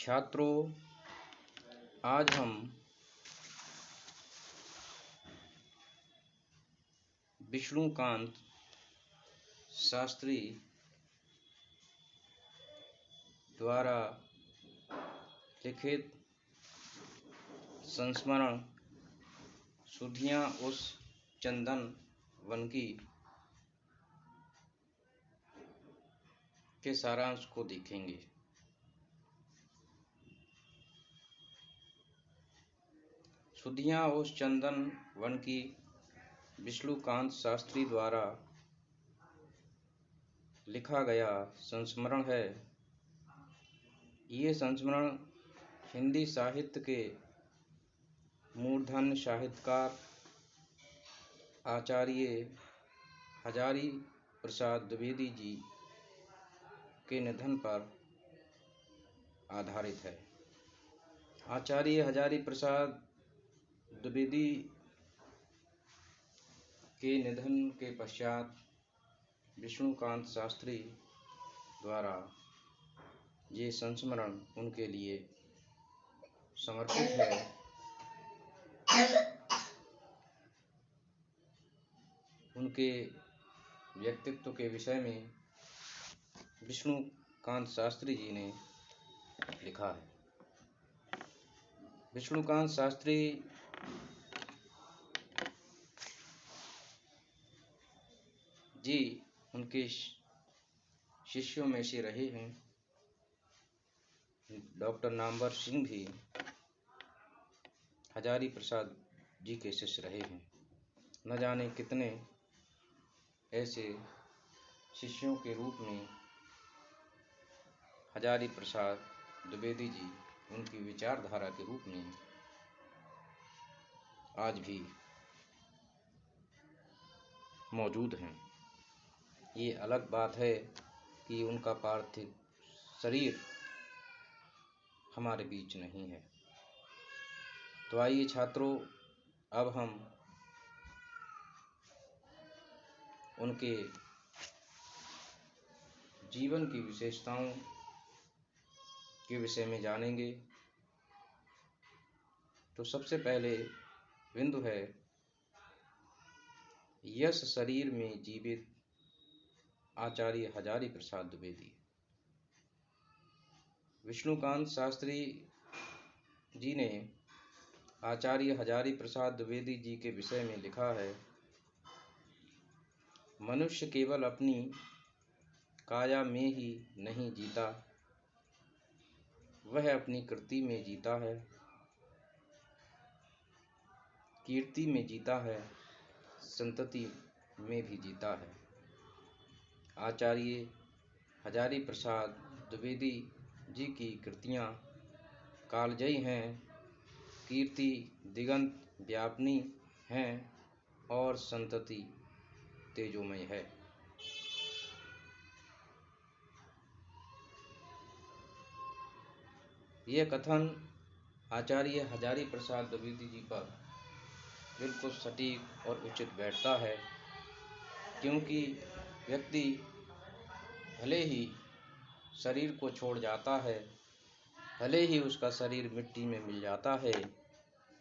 छात्रों, आज हम विष्णुकांत शास्त्री द्वारा लिखित संस्मरण सुधियाँ उस चंदन वन की के सारांश को देखेंगे। सुधियाँ उस चंदन वन की विष्णुकांत शास्त्री द्वारा लिखा गया संस्मरण है। ये संस्मरण हिंदी साहित्य के मूर्धन्य साहित्यकार आचार्य हजारी प्रसाद द्विवेदी जी के निधन पर आधारित है। आचार्य हजारी प्रसाद द्विवेदी के निधन के पश्चात विष्णुकांत शास्त्री द्वारा ये संस्मरण उनके लिए समर्पित है। उनके व्यक्तित्व के विषय में विष्णुकांत शास्त्री जी ने लिखा है। विष्णुकांत शास्त्री जी उनके शिष्यों में से रहे हैं। डॉक्टर नामवर सिंह भी हजारी प्रसाद जी के शिष्य रहे हैं। न जाने कितने ऐसे शिष्यों के रूप में हजारी प्रसाद द्विवेदी जी उनकी विचारधारा के रूप में आज भी मौजूद हैं। ये अलग बात है कि उनका पार्थिव शरीर हमारे बीच नहीं है। तो आइए छात्रों, अब हम उनके जीवन की विशेषताओं के विषय में जानेंगे। तो सबसे पहले बिंदु है यश शरीर में जीवित आचार्य हजारी प्रसाद द्विवेदी। विष्णुकांत शास्त्री जी ने आचार्य हजारी प्रसाद द्विवेदी जी के विषय में लिखा है, मनुष्य केवल अपनी काया में ही नहीं जीता, वह अपनी कृति में जीता है, कीर्ति में जीता है, संतति में भी जीता है। आचार्य हजारी प्रसाद द्विवेदी जी की कृतियाँ कालजयी हैं, कीर्ति दिगंत व्यापिनी हैं और संतति तेजोमय है। यह कथन आचार्य हजारी प्रसाद द्विवेदी जी पर बिल्कुल सटीक और उचित बैठता है, क्योंकि व्यक्ति भले ही शरीर को छोड़ जाता है, भले ही उसका शरीर मिट्टी में मिल जाता है,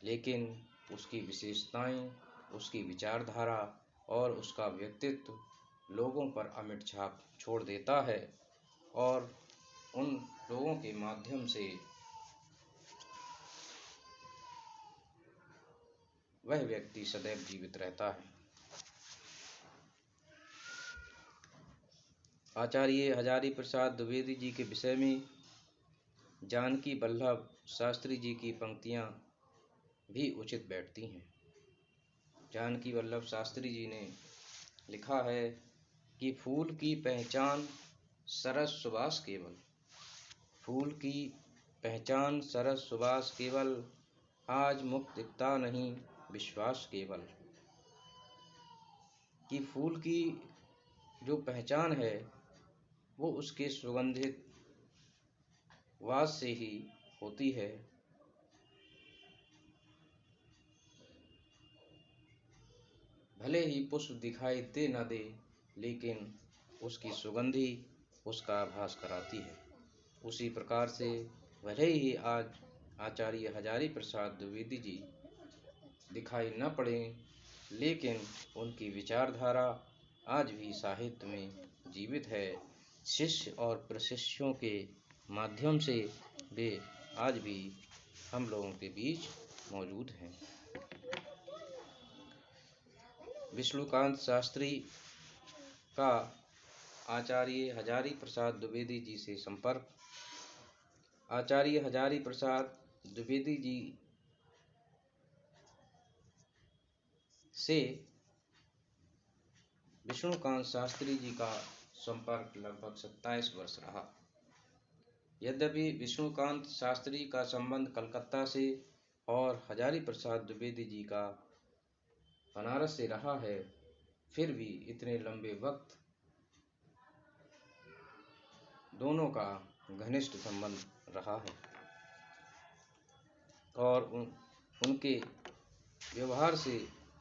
लेकिन उसकी विशेषताएं, उसकी विचारधारा और उसका व्यक्तित्व लोगों पर अमिट छाप छोड़ देता है और उन लोगों के माध्यम से वह व्यक्ति सदैव जीवित रहता है। आचार्य हजारी प्रसाद द्विवेदी जी के विषय में जानकी वल्लभ शास्त्री जी की पंक्तियाँ भी उचित बैठती हैं। जानकी वल्लभ शास्त्री जी ने लिखा है कि फूल की पहचान सरस सुबास केवल, फूल की पहचान सरस सुबास केवल, आज मुक्त दिखता नहीं विश्वास केवल। कि फूल की जो पहचान है वो उसके सुगंधित वास से ही होती है। भले ही पुष्प दिखाई दे न दे, लेकिन उसकी सुगंधी उसका आभास कराती है। उसी प्रकार से भले ही आज आचार्य हजारी प्रसाद द्विवेदी जी दिखाई न पड़े, लेकिन उनकी विचारधारा आज भी साहित्य में जीवित है। शिष्य और प्रशिष्यों के माध्यम से वे आज भी हम लोगों के बीच मौजूद हैं। विष्णुकांत शास्त्री का आचार्य हजारी प्रसाद द्विवेदी जी से संपर्क। आचार्य हजारी प्रसाद द्विवेदी जी से विष्णुकांत शास्त्री जी का संपर्क लगभग 27 वर्ष रहा। यद्यपि विष्णुकांत शास्त्री का संबंध कलकत्ता से और हजारी प्रसाद द्विवेदी जी का बनारस से रहा है, फिर भी इतने लंबे वक्त दोनों का घनिष्ठ संबंध रहा है और उनके व्यवहार से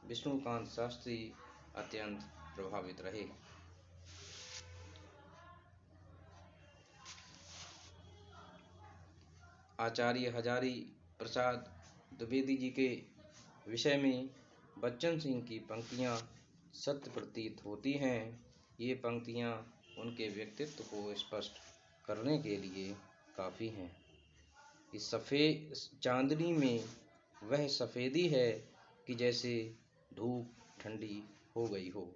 विष्णुकांत शास्त्री अत्यंत प्रभावित रहे। आचार्य हजारी प्रसाद द्विवेदी जी के विषय में बच्चन सिंह की पंक्तियाँ सत्य प्रतीत होती हैं। ये पंक्तियाँ उनके व्यक्तित्व को स्पष्ट करने के लिए काफ़ी हैं। इस सफ़ेद चांदनी में वह सफ़ेदी है कि जैसे धूप ठंडी हो गई हो।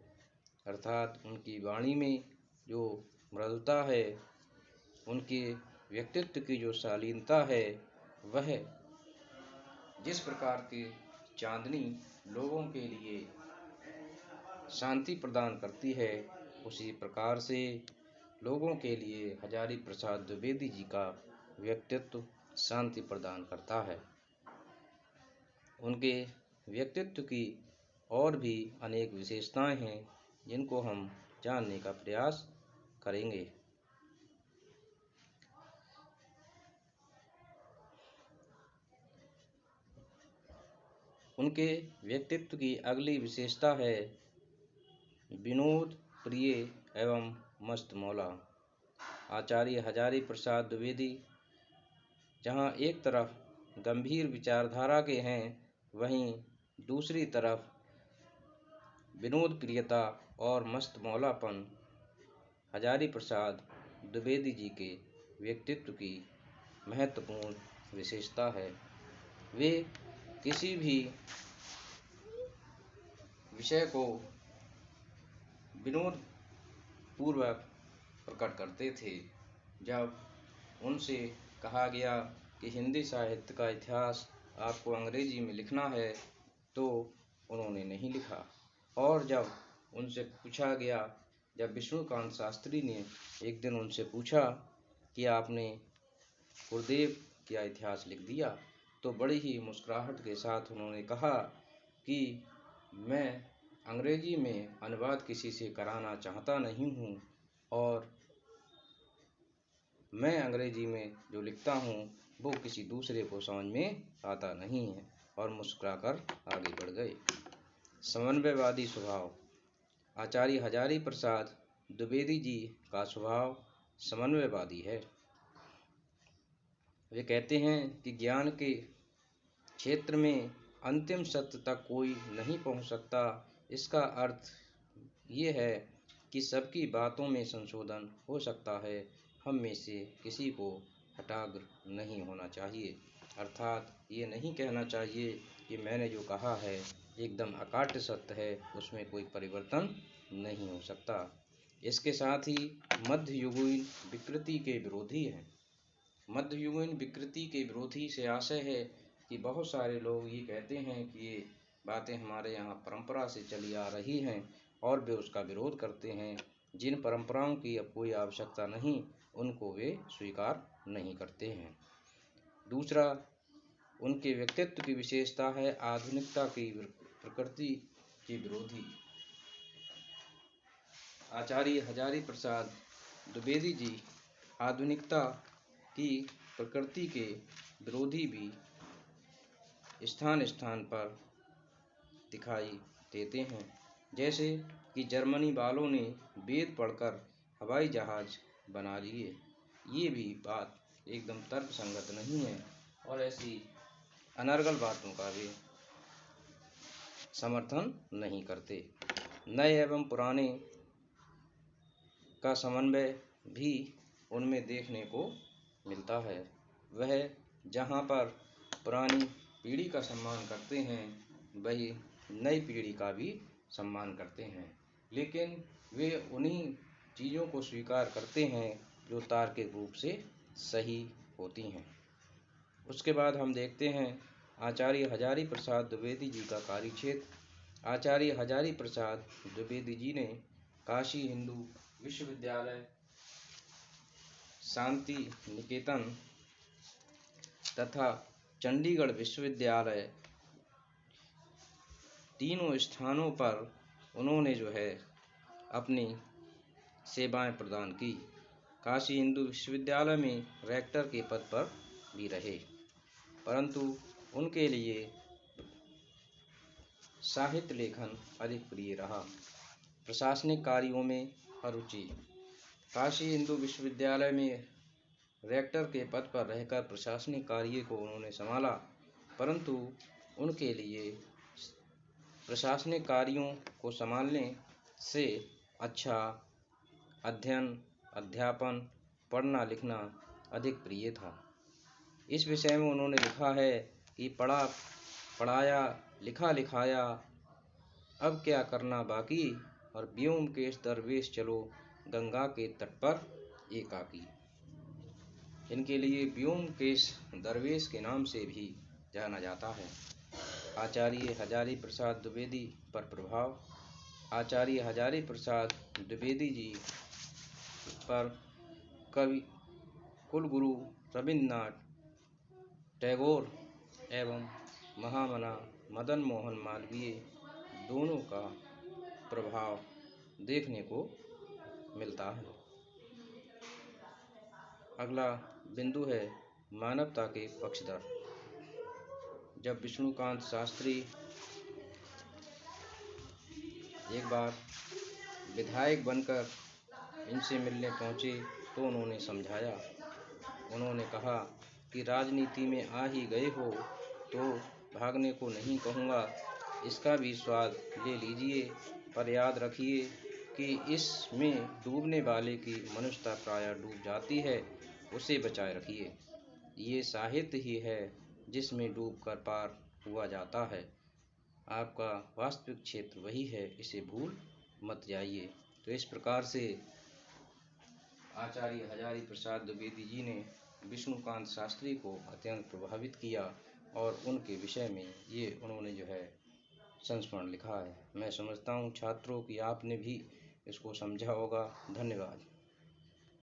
अर्थात उनकी वाणी में जो मृदुता है, उनके व्यक्तित्व की जो शालीनता है, वह जिस प्रकार की चांदनी लोगों के लिए शांति प्रदान करती है, उसी प्रकार से लोगों के लिए हजारी प्रसाद द्विवेदी जी का व्यक्तित्व शांति प्रदान करता है। उनके व्यक्तित्व की और भी अनेक विशेषताएं हैं, जिनको हम जानने का प्रयास करेंगे। उनके व्यक्तित्व की अगली विशेषता है विनोद प्रिय एवं मस्त मौला। आचार्य हजारी प्रसाद द्विवेदी जहाँ एक तरफ गंभीर विचारधारा के हैं, वहीं दूसरी तरफ विनोद प्रियता और मस्त मौलापन हजारी प्रसाद द्विवेदी जी के व्यक्तित्व की महत्वपूर्ण विशेषता है। वे किसी भी विषय को विनोद पूर्वक प्रकट करते थे। जब उनसे कहा गया कि हिंदी साहित्य का इतिहास आपको अंग्रेजी में लिखना है, तो उन्होंने नहीं लिखा। और जब उनसे पूछा गया, जब विष्णुकांत शास्त्री ने एक दिन उनसे पूछा कि आपने गुरुदेव का इतिहास लिख दिया, तो बड़ी ही मुस्कुराहट के साथ उन्होंने कहा कि मैं अंग्रेजी में अनुवाद किसी से कराना चाहता नहीं हूँ और मैं अंग्रेजी में जो लिखता हूँ वो किसी दूसरे को समझ में आता नहीं है, और मुस्कुराकर आगे बढ़ गए। समन्वयवादी स्वभाव। आचार्य हजारी प्रसाद द्विवेदी जी का स्वभाव समन्वयवादी है। वे कहते हैं कि ज्ञान के क्षेत्र में अंतिम सत्य तक कोई नहीं पहुंच सकता। इसका अर्थ ये है कि सबकी बातों में संशोधन हो सकता है, हम में से किसी को हठाग्र नहीं होना चाहिए। अर्थात ये नहीं कहना चाहिए कि मैंने जो कहा है एकदम अकाट्य सत्य है, उसमें कोई परिवर्तन नहीं हो सकता। इसके साथ ही मध्ययुगीन विकृति के विरोधी हैं। मध्ययुगीन विकृति के विरोधी से आशय है कि बहुत सारे लोग ये कहते हैं कि ये बातें हमारे यहाँ परंपरा से चली आ रही हैं और वे उसका विरोध करते हैं। जिन परंपराओं की अब कोई आवश्यकता नहीं, उनको वे स्वीकार नहीं करते हैं। दूसरा, उनके व्यक्तित्व की विशेषता है आधुनिकता की प्रकृति के विरोधी। आचार्य हजारी प्रसाद द्विवेदी जी आधुनिकता की प्रकृति के विरोधी भी स्थान स्थान पर दिखाई देते हैं। जैसे कि जर्मनी वालों ने वेद पढ़कर हवाई जहाज बना लिए। ये भी बात एकदम तर्क संगत नहीं है और ऐसी अनर्गल बातों का भी समर्थन नहीं करते। नए एवं पुराने का समन्वय भी उनमें देखने को मिलता है। वह जहाँ पर पुरानी पीढ़ी का सम्मान करते हैं, वही नई पीढ़ी का भी सम्मान करते हैं, लेकिन वे उन्हीं चीज़ों को स्वीकार करते हैं जो तार्किक रूप से सही होती हैं। उसके बाद हम देखते हैं आचार्य हजारी प्रसाद द्विवेदी जी का कार्यक्षेत्र। आचार्य हजारी प्रसाद द्विवेदी जी ने काशी हिंदू विश्वविद्यालय, शांति निकेतन तथा चंडीगढ़ विश्वविद्यालय, तीनों स्थानों पर उन्होंने अपनी सेवाएं प्रदान की। काशी हिंदू विश्वविद्यालय में रेक्टर के पद पर भी रहे, परंतु उनके लिए साहित्य लेखन अधिक प्रिय रहा। प्रशासनिक कार्यों में अरुचि। काशी हिंदू विश्वविद्यालय में रेक्टर के पद पर रहकर प्रशासनिक कार्य को उन्होंने संभाला, परंतु उनके लिए प्रशासनिक कार्यों को संभालने से अच्छा अध्ययन, अध्यापन, पढ़ना लिखना अधिक प्रिय था। इस विषय में उन्होंने लिखा है कि पढ़ा पढ़ाया, लिखा लिखाया, अब क्या करना बाकी, और व्योमकेश दरवेश चलो गंगा के तट पर एकाकी। इनके लिए व्योमकेश दरवेश के नाम से भी जाना जाता है। आचार्य हजारी प्रसाद द्विवेदी पर प्रभाव। आचार्य हजारी प्रसाद द्विवेदी जी पर कवि कुलगुरु रविन्द्रनाथ टैगोर एवं महामना मदन मोहन मालवीय दोनों का प्रभाव देखने को मिलता है। अगला बिंदु है मानवता के पक्षधर। जब विष्णुकांत शास्त्री एक बार विधायक बनकर इनसे मिलने पहुंचे तो उन्होंने समझाया। उन्होंने कहा कि राजनीति में आ ही गए हो तो भागने को नहीं कहूँगा, इसका भी स्वाद ले लीजिए, पर याद रखिए कि इसमें डूबने वाले की मनुष्यता प्रायः डूब जाती है, उसे बचाए रखिए। ये साहित्य ही है जिसमें डूबकर पार हुआ जाता है। आपका वास्तविक क्षेत्र वही है, इसे भूल मत जाइए। तो इस प्रकार से आचार्य हजारी प्रसाद द्विवेदी जी ने विष्णुकांत शास्त्री को अत्यंत प्रभावित किया और उनके विषय में ये उन्होंने संस्मरण लिखा है। मैं समझता हूँ छात्रों कि आपने भी इसको समझा होगा। धन्यवाद।